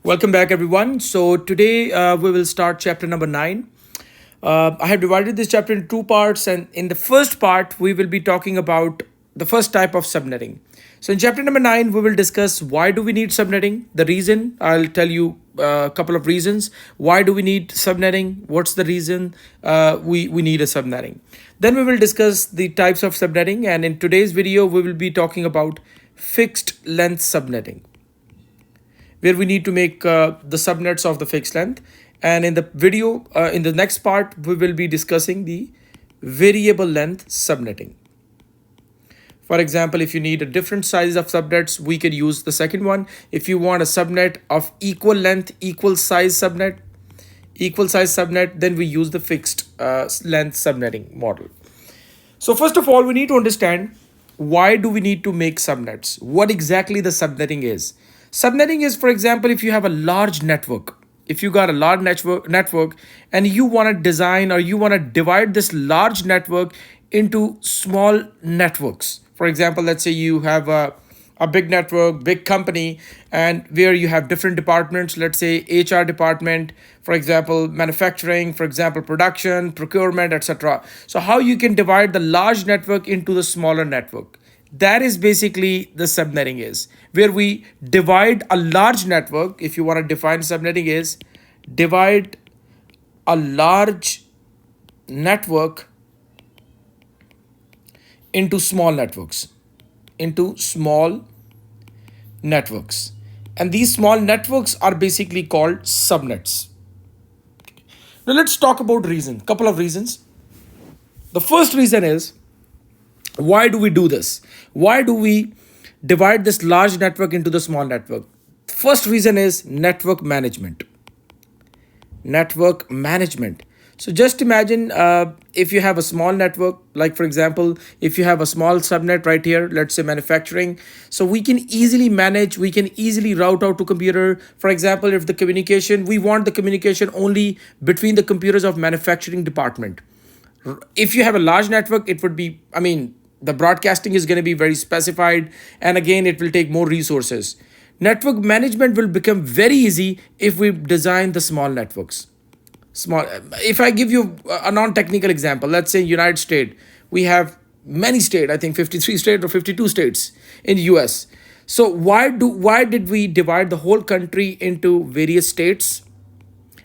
Welcome back, everyone. So today we will start chapter number 9. I have divided this chapter into two parts, and in the first part, we will be talking about the first type of subnetting. So in chapter number 9, we will discuss why do we need subnetting. The reason I'll tell you a couple of reasons. Why do we need subnetting? What's the reason we need a subnetting? Then we will discuss the types of subnetting, and in today's video, we will be talking about fixed length subnetting, where we need to make the subnets of the fixed length. And in the video, in the next part, we will be discussing the variable length subnetting. For example, if you need a different size of subnets, we can use the second one. If you want a subnet of equal length, equal size subnet, then we use the fixed length subnetting model. So first of all, we need to understand why do we need to make subnets? What exactly the subnetting is? Subnetting is, for example, if you have a large network, if you got a large network and you want to design or you want to divide this large network into small networks. For example, let's say you have a big network, big company, and where you have different departments, let's say HR department, for example, manufacturing, for example, production, procurement, etc. So how you can divide the large network into the smaller network. That is basically the subnetting is, where we divide a large network. If you want to define subnetting is divide a large network into small networks, And these small networks are basically called subnets. Now let's talk about couple of reasons. The first reason is, why do we do this? Why do we divide this large network into the small network? First reason is network management. Network management. So just imagine if you have a small network, like for example, if you have a small subnet right here, let's say manufacturing. So we can easily manage, we can easily route out to computer. For example, if we want the communication only between the computers of manufacturing department. If you have a large network, it would be, the broadcasting is going to be very specified, and again it will take more resources. Network management will become very easy if we design the small networks. If I give you a non-technical example, let's say United States, we have many states, I think 53 states or 52 states in the US. So why did we divide the whole country into various states?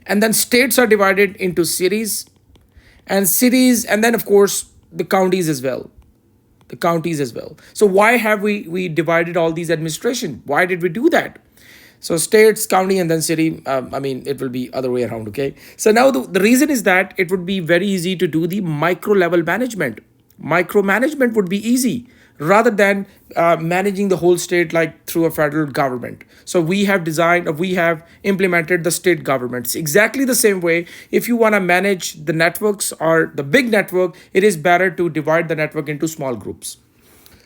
And then states are divided into cities, and then of course the counties as well. So why have we divided all these administration? Why did we do that? So states, county, and then city, it will be other way around, okay? So now the reason is that it would be very easy to do the micro level management. Micromanagement would be easy rather than managing the whole state like through a federal government. So we have implemented the state governments exactly the same way. If you want to manage the networks or the big network, it is better to divide the network into small groups.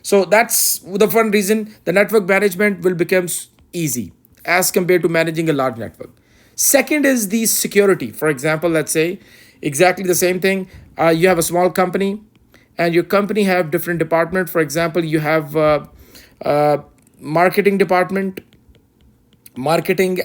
So that's the one reason the network management will become easy as compared to managing a large network. Second is the security. For example, let's say exactly the same thing. You have a small company, and your company have different department. For example, you have marketing department. Marketing,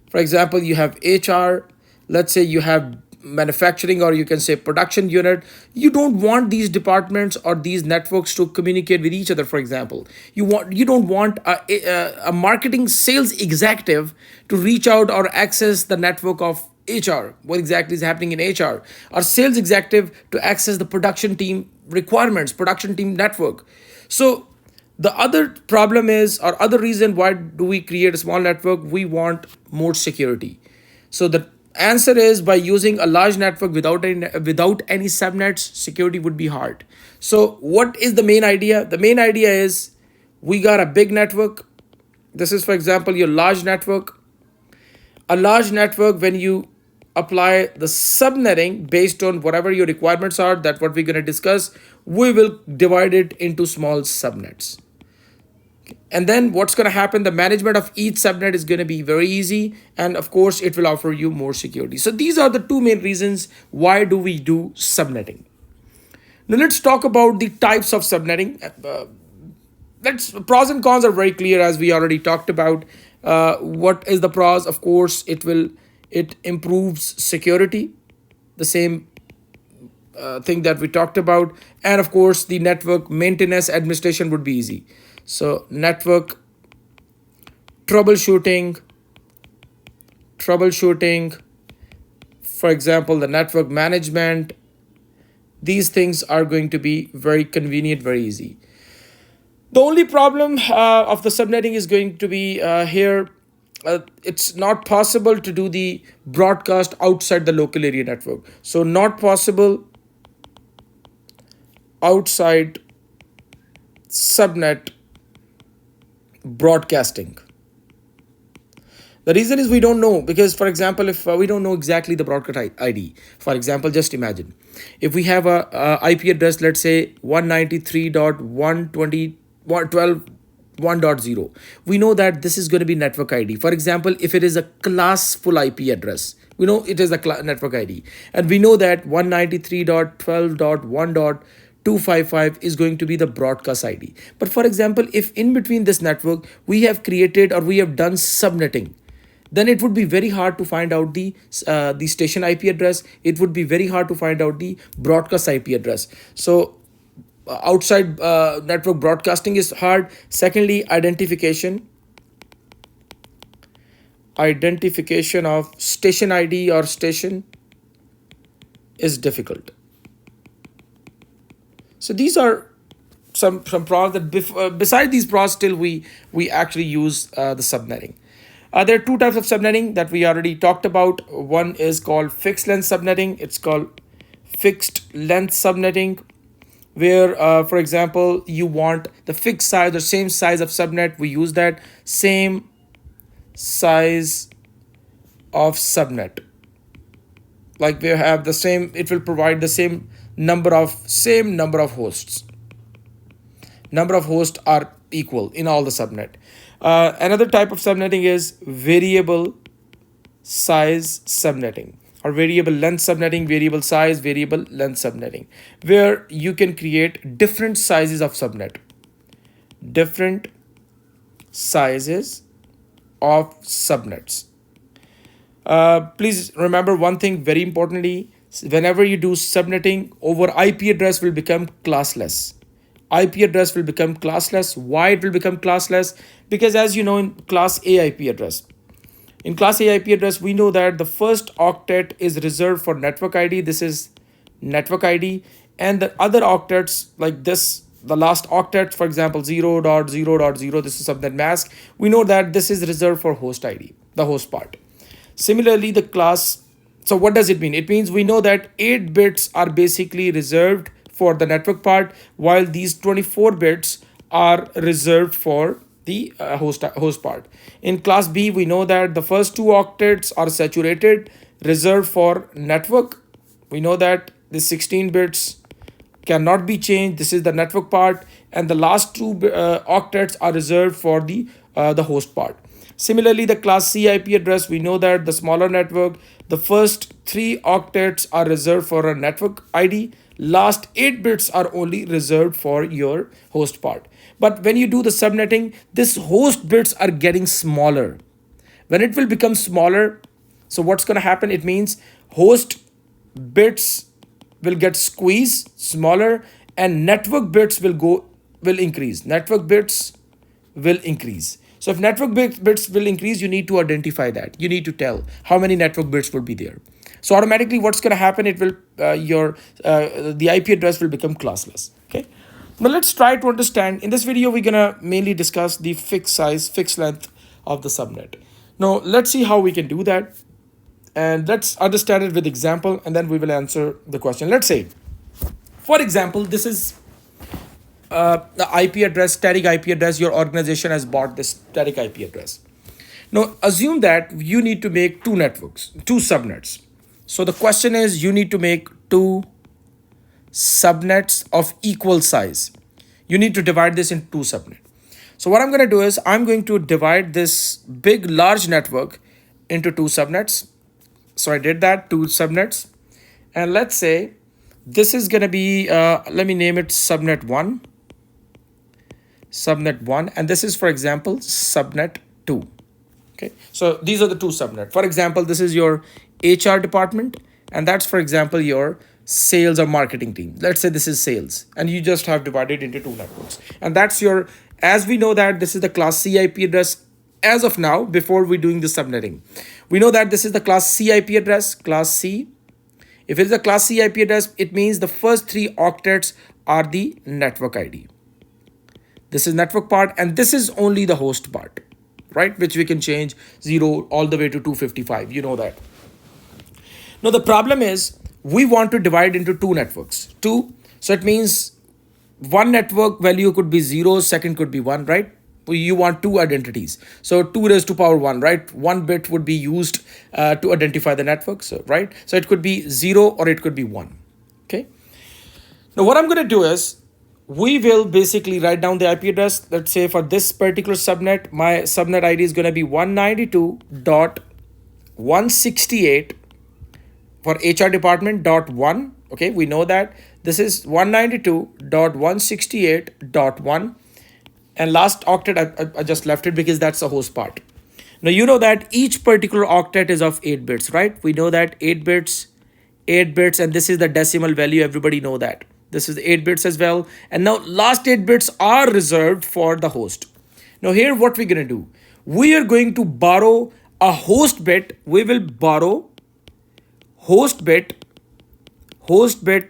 for example, you have HR. Let's say you have manufacturing, or you can say production unit. You don't want these departments or these networks to communicate with each other. For example, you don't want a marketing sales executive to reach out or access the network of HR. What exactly is happening in HR? Or sales executive to access the production team requirements, production team network. So the other problem is, or other reason why do we create a small network? We want more security. So the answer is, by using a large network without any subnets, security would be hard. So what is the main idea? The main idea is, we got a big network. This is, for example, your large network. A large network, when you apply the subnetting based on whatever your requirements are, that's what we're going to discuss, we will divide it into small subnets. And then what's going to happen? The management of each subnet is going to be very easy, and of course it will offer you more security. So these are the two main reasons why do we do subnetting. Now let's talk about the types of subnetting. Pros and cons are very clear, as we already talked about. What is the pros? Of course, it improves security, the same thing that we talked about, and of course the network maintenance administration would be easy. So network troubleshooting, troubleshooting, for example, the network management, these things are going to be very convenient, very easy. The only problem of the subnetting is going to be here. It's not possible to do the broadcast outside the local area network. So not possible outside subnet broadcasting. The reason is we don't know, because for example, if we don't know exactly the broadcast ID, for example, just imagine if we have a IP address, let's say 193.120.1.1.0, we know that this is going to be network ID. For example, if it is a classful IP address, we know it is a network ID, and we know that 193.12.1.255 is going to be the broadcast ID. But for example, if in between this network we have created or we have done subnetting, then it would be very hard to find out the station IP address. It would be very hard to find out the broadcast IP address. So outside network broadcasting is hard. Secondly, identification of station ID or station is difficult. So these are some pros that beside these pros, still we actually use the subnetting. There are two types of subnetting that we already talked about. One is called fixed length subnetting. It's called fixed length subnetting, where, for example, you want the fixed size or same size of subnet. We use that same size of subnet. Like we have the same, it will provide the same number of hosts. Number of hosts are equal in all the subnet. Another type of subnetting is variable size subnetting, or variable length subnetting, variable size, variable length subnetting, where you can create different sizes of subnet, different sizes of subnets. Please remember one thing very importantly: whenever you do subnetting over IP address will become classless. IP address will become classless. Why it will become classless? Because as you know, in class A IP address, we know that the first octet is reserved for network ID. This is network ID, and the other octets like this, the last octet, for example, 0.0.0, this is subnet mask. We know that this is reserved for host ID, the host part. Similarly, the class. So what does it mean? It means we know that 8 bits are basically reserved for the network part, while these 24 bits are reserved for the host part. In class B, we know that the first 2 octets are saturated, reserved for network. We know that the 16 bits cannot be changed. This is the network part, and the last 2 octets are reserved for the host part. Similarly, the class C IP address, we know that the smaller network, the first 3 octets are reserved for a network ID. Last 8 bits are only reserved for your host part. But when you do the subnetting, this host bits are getting smaller. When it will become smaller, so what's going to happen? It means host bits will get squeezed smaller, and network bits will increase. Network bits will increase. So if network bits will increase, you need to identify that. You need to tell how many network bits will be there. So automatically, what's going to happen? It will the IP address will become classless. Okay. Now let's try to understand. In this video, we're gonna mainly discuss the fixed size, fixed length of the subnet. Now let's see how we can do that, and let's understand it with example, and then we will answer the question. Let's say, for example, this is the IP address, static IP address. Your organization has bought this static IP address. Now assume that you need to make 2 networks, 2 subnets. So the question is, you need to make 2 subnets of equal size. You need to divide this into 2 subnets. So what I'm going to do is I'm going to divide this big large network into 2 subnets. So I did that, 2 subnets, and let's say this is going to be let me name it subnet 1, and this is, for example, subnet 2. Okay, so these are the two subnet. For example, this is your HR department, and that's, for example, your sales or marketing team. Let's say this is sales, and you just have divided into two networks, and that's your, as we know that this is the class C IP address as of now. Before we doing the subnetting, we know that this is the class C IP address, class C. If it's a class C IP address, it means the first three octets are the network ID. This is network part, and this is only the host part, right? Which we can change 0 all the way to 255. You know that. Now, the problem is we want to divide into two networks. Two. So it means one network value could be 0, second could be 1, right? You want two identities. So 2 raised to power 1, right? One bit would be used to identify the network, so, right? So it could be 0 or it could be 1. Okay. Now, what I'm going to do is we will basically write down the IP address. Let's say for this particular subnet, my subnet ID is going to be 192.168 for HR department dot 1. Okay, we know that this is 192.168.1, and last octet I just left it because that's the host part. Now you know that each particular octet is of 8 bits, right? We know that 8 bits, and this is the decimal value. Everybody know that. This is 8 bits as well. And now last 8 bits are reserved for the host. Now here what we're going to do, we are going to borrow a host bit. We will borrow host bit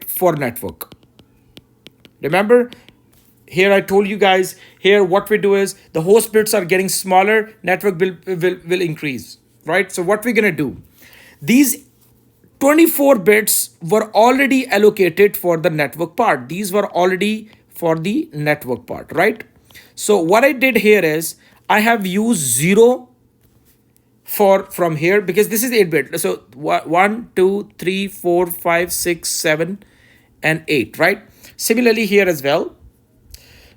for network. Remember, here I told you guys, here what we do is the host bits are getting smaller, network will increase, right? So what we're going to do, these 24 bits were already allocated for the network part. These were already for the network part, right? So what I did here is I have used 0 for from here because this is 8 bit. So 1, 2, 3, 4, 5, 6, 7, and 8, right? Similarly here as well.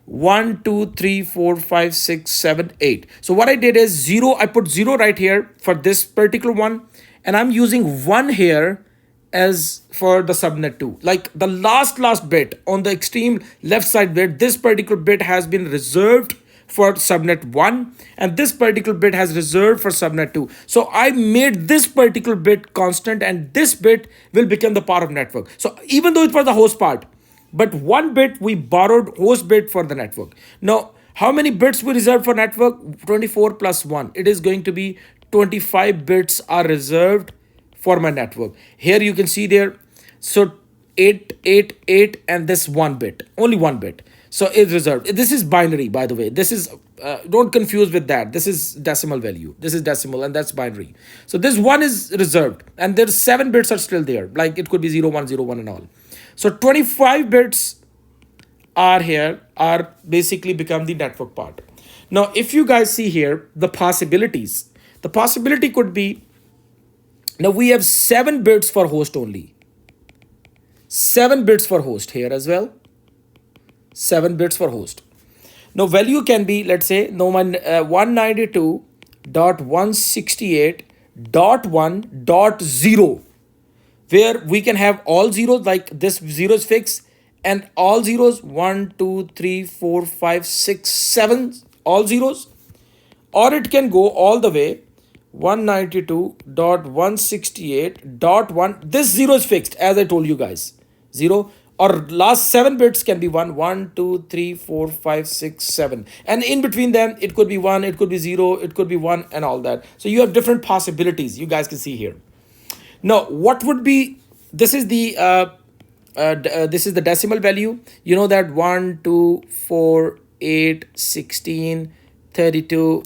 1, 2, 3, 4, 5, 6, 7, 8. So what I did is 0, I put 0 right here for this particular one, and I'm using 1 here as for the subnet 2. Like the last bit on the extreme left side bit, this particular bit has been reserved for subnet 1, and this particular bit has reserved for subnet 2. So I made this particular bit constant, and this bit will become the part of network. So even though it was the host part, but 1 bit we borrowed host bit for the network. Now, how many bits we reserved for network? 24 plus 1. It is going to be 25 bits are reserved for my network. Here you can see there. So 8, 8, 8, and this 1 bit. Only 1 bit. So it's reserved. This is binary, by the way. This is, don't confuse with that. This is decimal value. This is decimal, and that's binary. So this 1 is reserved, and there's 7 bits are still there. Like it could be 0, 1, 0, 1, and all. So 25 bits are here, are basically become the network part. Now, if you guys see here, the possibilities, the possibility could be, now we have 7 bits for host only. 7 bits for host here as well. 7 bits for host. Now value can be, let's say, no, 192.168.1.0, where we can have all zeros, like this 0 is fixed, and all zeros 1, 2, 3, 4, 5, 6, 7, all zeros, or it can go all the way 192.168.1. This 0 is fixed, as I told you guys, 0, or last 7 bits can be 1, 1, 2, 3, 4, 5, 6, 7, and in between them it could be 1, it could be 0, it could be 1, and all that. So you have different possibilities, you guys can see here. Now, what would be, this is the decimal value. You know that 1, 2, 4, 8, 16, 32,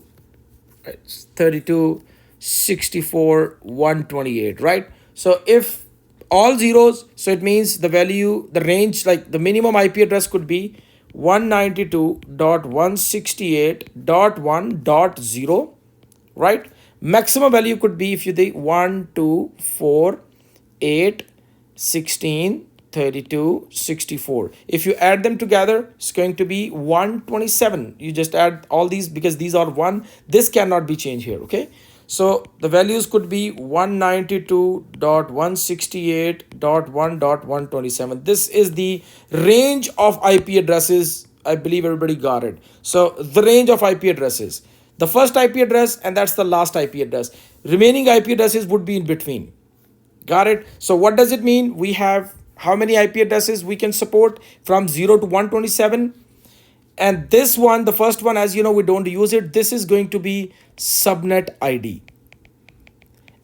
64, 128, right? So if all zeros, so it means the value, the range, like the minimum IP address could be 192.168.1.0, right? Maximum value could be, if you think 1, 2, 4, 8, 16, 32, 64. If you add them together, it's going to be 127. You just add all these because these are 1. This cannot be changed here, okay? So the values could be 192.168.1.127. This is the range of IP addresses. I believe everybody got it. So the range of IP addresses. The first IP address, and that's the last IP address. Remaining IP addresses would be in between. Got it? So what does it mean? We have how many IP addresses we can support from 0 to 127. And this one, the first one, as you know, we don't use it. This is going to be subnet ID.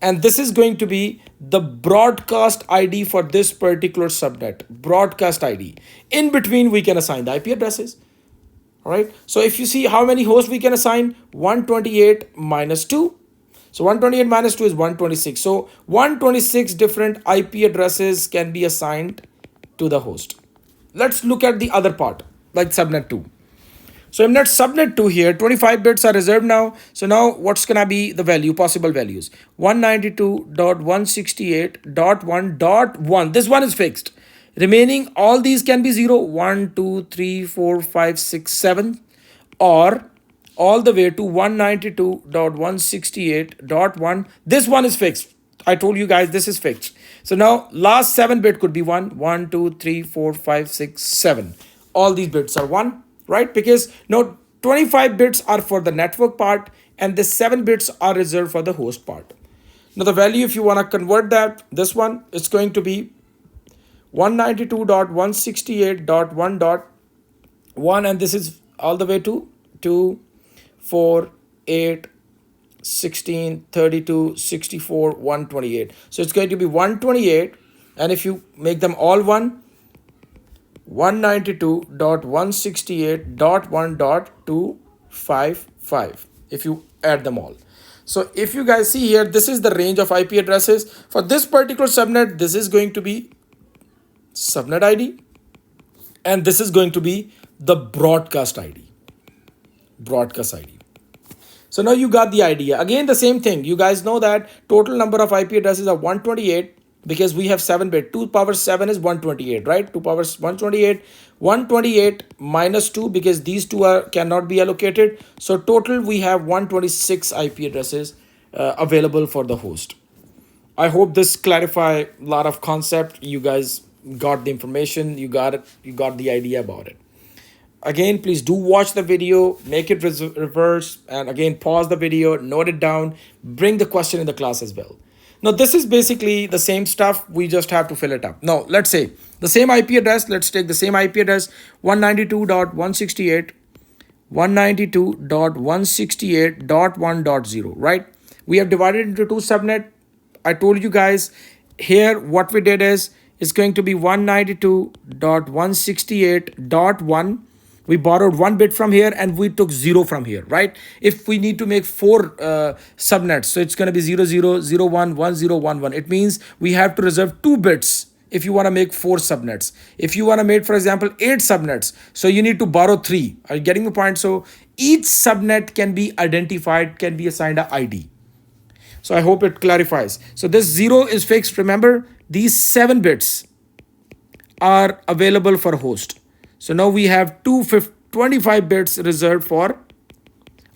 And this is going to be the broadcast ID for this particular subnet, broadcast ID. In between, we can assign the IP addresses. All right. So if you see how many hosts we can assign, 128 minus 2. So 128 minus 2 is 126. So 126 different IP addresses can be assigned to the host. Let's look at the other part, like subnet 2. So in that subnet 2 here, 25 bits are reserved now. So now what's going to be the value, possible values? 192.168.1.1. This one is fixed. Remaining, all these can be 0, 1, 2, 3, 4, 5, 6, 7, or all the way to 192.168.1. This one is fixed. I told you guys this is fixed. So now last 7 bit could be 1, 1, 2, 3, 4, 5, 6, 7. All these bits are 1, right? Because now 25 bits are for the network part and the 7 bits are reserved for the host part. Now the value, if you want to convert that, this one, it's going to be 192.168.1.1, and this is all the way to 2, 4, 8, 16, 32, 64, 128. So it's going to be 128, and if you make them all 192.168.1.255 if you add them all. So if you guys see here, this is the range of IP addresses for this particular subnet. This is going to be subnet ID, and this is going to be the broadcast ID. Broadcast ID. So now you got the idea. Again, the same thing. You guys know that total number of IP addresses are 128 because we have 7 bit. 2 power 7 is 128, right? 2 power 128. 128 minus 2 because these two cannot be allocated. So total we have 126 IP addresses available for the host. I hope this clarify a lot of concept. You guys got the information. You got it. You got the idea about it. Again, please do watch the video, make it reverse, and again, pause the video, note it down, bring the question in the class as well. Now, this is basically the same stuff. We just have to fill it up. Now, let's say the same IP address. Let's take the same IP address, 192.168.168.1.0, right? We have divided into 2 subnet. I told you guys here what we did is it's going to be 192.168.1. We borrowed 1 bit from here and we took 0 from here, right? If we need to make 4 subnets, so it's going to be 0, 0, 0, 1, 1, 0, 1, 1. It means we have to reserve 2 bits if you want to make 4 subnets. If you want to make, for example, 8 subnets, so you need to borrow 3. Are you getting the point? So each subnet can be identified, can be assigned an ID. So I hope it clarifies. So this 0 is fixed. Remember, these 7 bits are available for host. So now we have 25 bits reserved for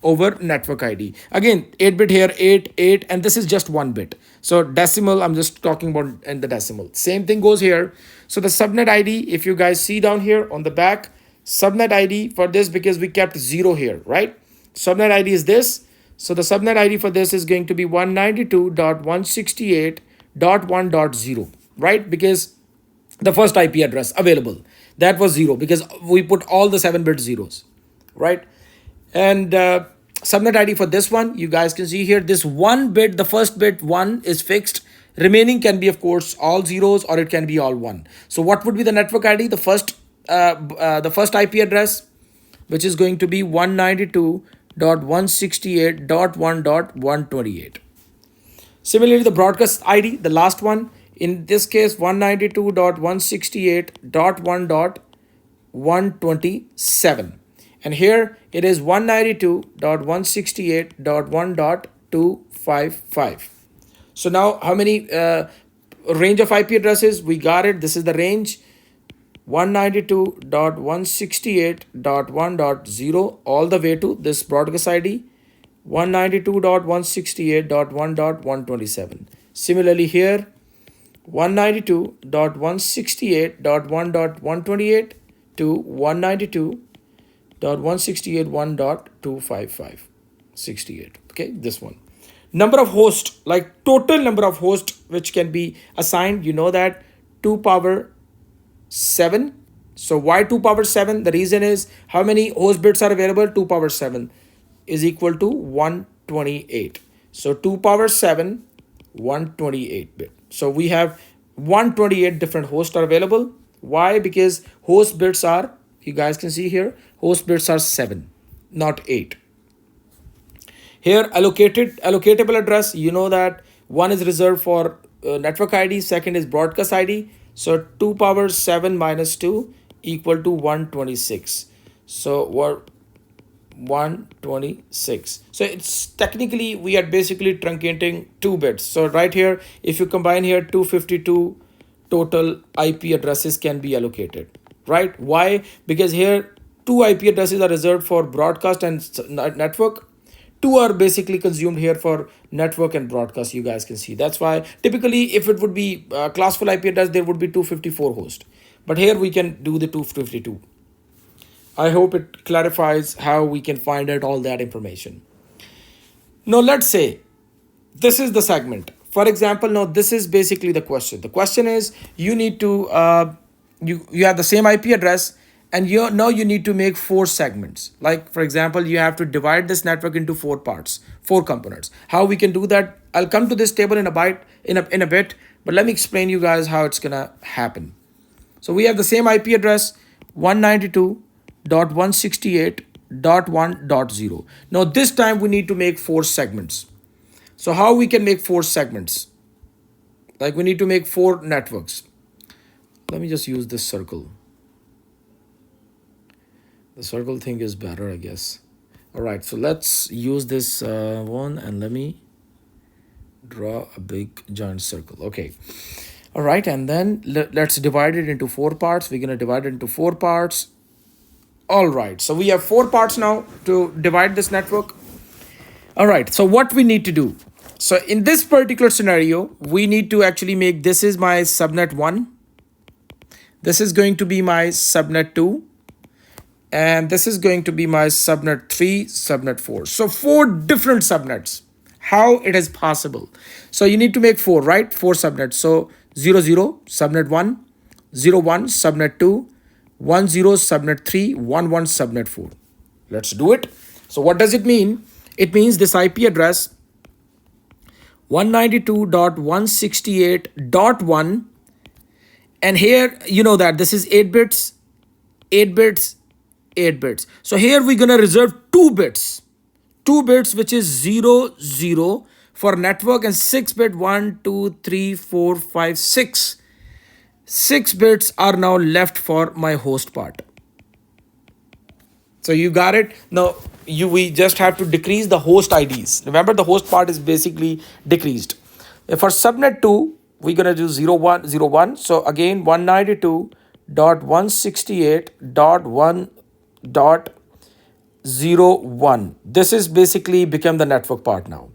over network ID. Again, 8 bit here, 8, 8, and this is just 1 bit. So decimal, I'm just talking about in the decimal. Same thing goes here. So the subnet ID, if you guys see down here on the back, subnet ID for this, because we kept 0 here, right? Subnet ID is this. So the subnet ID for this is going to be 192.168.1.0, right? Because the first IP address available, that was 0 because we put all the 7-bit zeros, right? And subnet ID for this one, you guys can see here, this 1 bit, the first bit 1 is fixed. Remaining can be, of course, all zeros or it can be all 1. So what would be the network ID? The first IP address, which is going to be 192.168.1.128. Similarly, the broadcast ID, the last one, in this case, 192.168.1.127. And here it is 192.168.1.255. So now how many range of IP addresses? We got it. This is the range. 192.168.1.0 all the way to this broadcast ID. 192.168.1.127. Similarly here, 192.168.1.128 to 192.168.1.255. 68. Okay, this one. Number of hosts, like total number of hosts which can be assigned, you know that 2 power 7. So why 2 power 7? The reason is how many host bits are available? 2 power 7 is equal to 128. So 2 power 7, 128 bit. So we have 128 different hosts are available. Why? Because host bits are, you guys can see here, host bits are 7, not 8. Here allocatable address, you know that one is reserved for network ID, second is broadcast ID. So 2 power 7 minus 2 equal to 126. So what, 126. So it's technically we are basically truncating 2 bits. So right here, if you combine here, 252 total IP addresses can be allocated, right? Why? Because here 2 IP addresses are reserved for broadcast and network. 2 are basically consumed here for network and broadcast. You guys can see that's why typically if it would be classful IP address, there would be 254 host, but here we can do the 252. I hope it clarifies how we can find out all that information. Now let's say this is the segment. For example, now this is basically the question. The question is you need to you have the same IP address, and you now you need to make 4 segments. Like for example, you have to divide this network into 4 parts, 4 components. How we can do that? I'll come to this table in a bit, but let me explain you guys how it's gonna happen. So we have the same IP address 192.168.1.0. Now this time we need to make 4 segments. So how we can make 4 segments? Like we need to make 4 networks. Let me just use this circle. The circle thing is better, I guess. All right, so let's use this one, and let me draw a big giant circle. Okay. All right, and then let's divide it into 4 parts. We're gonna divide it into 4 parts. All right, so we have 4 parts now to divide this network. All right, so what we need to do? So in this particular scenario, we need to actually make, this is my subnet 1. This is going to be my subnet 2. And this is going to be my subnet 3, subnet 4. So 4 different subnets. How it is possible? So you need to make 4, right? 4 subnets. So 00 subnet 1, 01 subnet 2, 10 subnet 3, 11 subnet 4. Let's do it. So what does it mean? It means this IP address 192.168.1, and here you know that this is 8 bits, 8 bits, 8 bits. So here we're gonna reserve 2 bits, 2 bits which is 00 for network, and 6 bit 1 2 3 4 5 6. 6 bits are now left for my host part. So you got it. Now we just have to decrease the host IDs. Remember, the host part is basically decreased. For subnet 2, we're gonna do 0101. So again 192.168.1.01. This is basically become the network part now.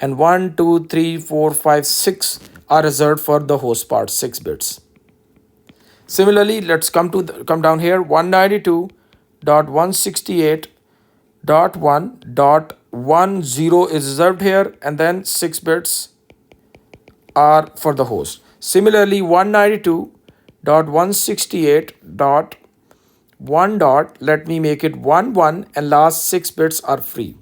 And 1 2 3 4 5 6 are reserved for the host part, 6 bits. Similarly, let's come down here. 192.168.1.10 is reserved here, and then 6 bits are for the host. Similarly, 192.168.1. Let me make it 11, and last 6 bits are free.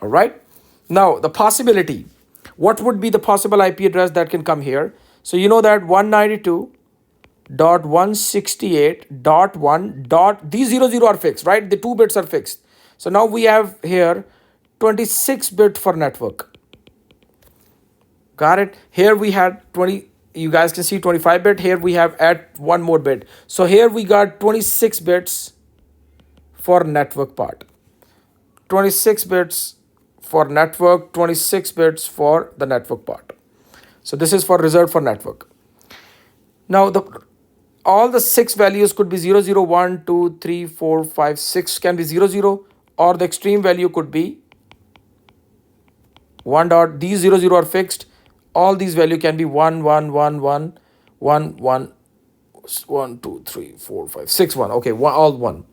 All right. Now the possibility. What would be the possible IP address that can come here? So you know that 192.168.1. These 00 are fixed, right? The 2 bits are fixed. So now we have here 26 bit for network. Got it? Here we had 20. You guys can see 25 bit. Here we have add 1 more bit. So here we got 26 bits for network part. 26 bits for network, 26 bits for the network part. So this is for reserved for network. Now all the 6 values could be 00, 1, 2, 3, 4, 5, 6 can be 00, or the extreme value could be 1 dot. These 00 are fixed. All these value can be 1, 1, 1, 1, 1, 1, 1, 2, 3, 4, 5, 6, 1. Okay, all 1.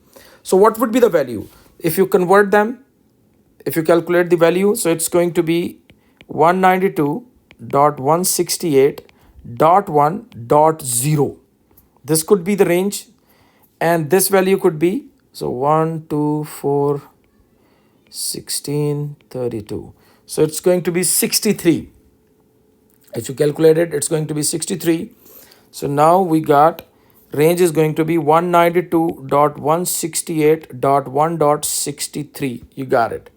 So what would be the value? If you convert them, if you calculate the value, so it's going to be 192.168.1.0. This could be the range, and this value could be, so 1, 2, 4, 16, 32. So it's going to be 63. If you calculate it, it's going to be 63. So now we got range is going to be 192.168.1.63. You got it,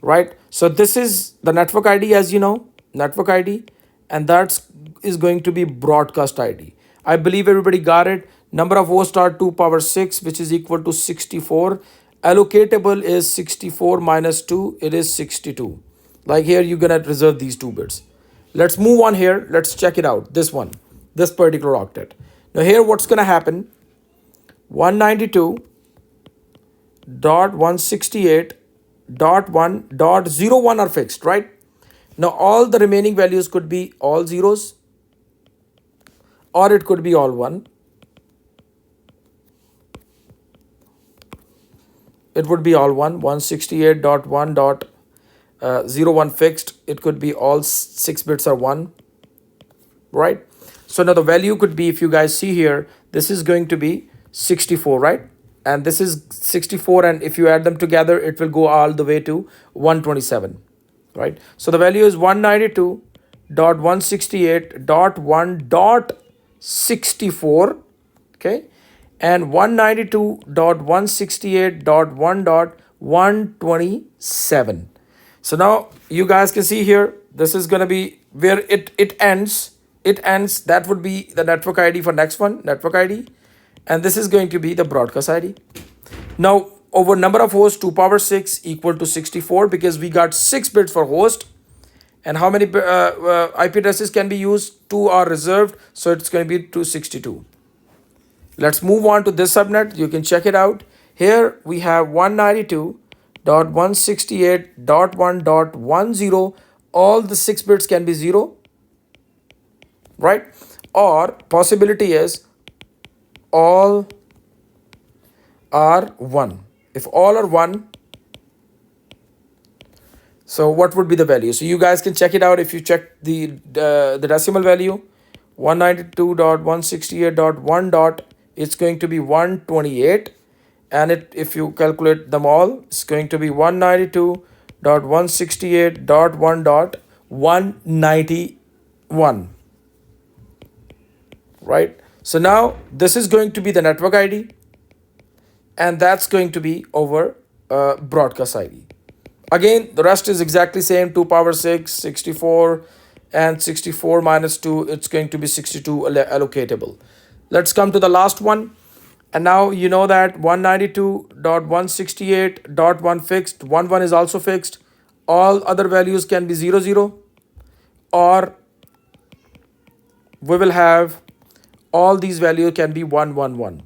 right? So this is the network ID, as you know, network ID, and that's is going to be broadcast ID. I believe everybody got it. Number of hosts are 2 power 6, which is equal to 64. Allocatable is 64 minus 2, it is 62. Like here, you're gonna reserve these 2 bits. Let's move on here. Let's check it out. This one, this particular octet. Now here, what's gonna happen? 192.168.1.01 are fixed, right? Now all the remaining values could be all zeros, or it could be all one. It would be all one. 168.1.01 fixed. It could be all 6 bits are 1, right? So now the value could be, if you guys see here, this is going to be 64, right? And this is 64, and if you add them together, it will go all the way to 127, right? So the value is 192.168.1.64, okay? And 192.168.1.127. So now you guys can see here, this is going to be where it ends. It ends, that would be the network ID for next one, network ID. And this is going to be the broadcast ID. Now, over number of hosts, 2 power 6 equal to 64, because we got 6 bits for host. And how many IP addresses can be used? 2 are reserved, so it's going to be 262. Let's move on to this subnet. You can check it out. Here we have 192.168.1.10. All the 6 bits can be 0, right? Or possibility is all are 1. If all are 1, so what would be the value? So you guys can check it out. If you check the decimal value, 192.168.1. It's going to be 128, and if you calculate them all, it's going to be 192.168.1.191, right? So now this is going to be the network ID, and that's going to be over broadcast ID. Again, the rest is exactly same, 2 power 6, 64, and 64 minus 2, it's going to be 62 allocatable. Let's come to the last one. And now you know that 192.168.1 fixed, 1 is also fixed. All other values can be 00, or we will have all these values can be 111,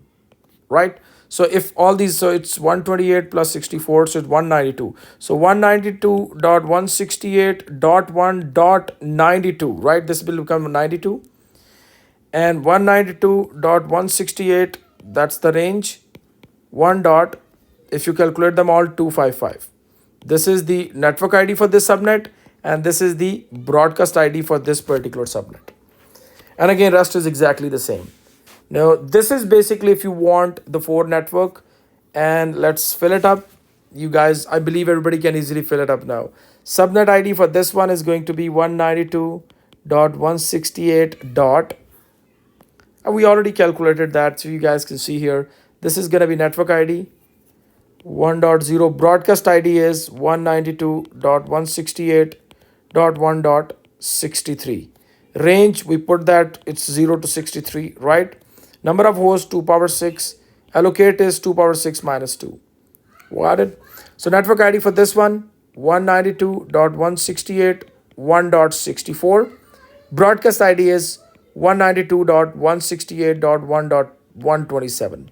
right? So if all these, so it's 128 plus 64, so it's 192. So 192.168.1.92, right? This will become 92. And 192.168, that's the range. 1 dot, if you calculate them all, 255. This is the network ID for this subnet, and this is the broadcast ID for this particular subnet. And again, rest is exactly the same. Now, this is basically if you want the 4 network, and let's fill it up. You guys, I believe everybody can easily fill it up now. Subnet ID for this one is going to be 192.168. We already calculated that, so you guys can see here. This is going to be network ID 1.0. Broadcast ID is 192.168.1.63. Range, we put that it's 0 to 63, right? Number of hosts, 2 power 6. Allocate is 2 power 6 minus 2. Got it? So network ID for this one, 192.168.1.64. Broadcast ID is 192.168.1.127.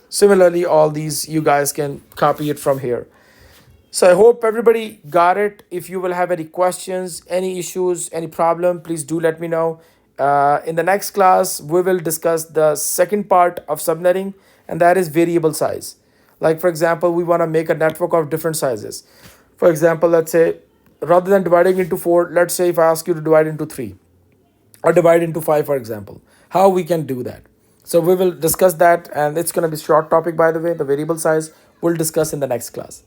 Similarly, all these you guys can copy it from here. So I hope everybody got it. If you will have any questions, any issues, any problem, please do let me know. In the next class, we will discuss the second part of subnetting, and that is variable size. Like for example, we want to make a network of different sizes. For example, let's say rather than dividing into 4, let's say if I ask you to divide into 3 or divide into 5, for example, how we can do that. So we will discuss that, and it's going to be short topic, by the way. The variable size we'll discuss in the next class.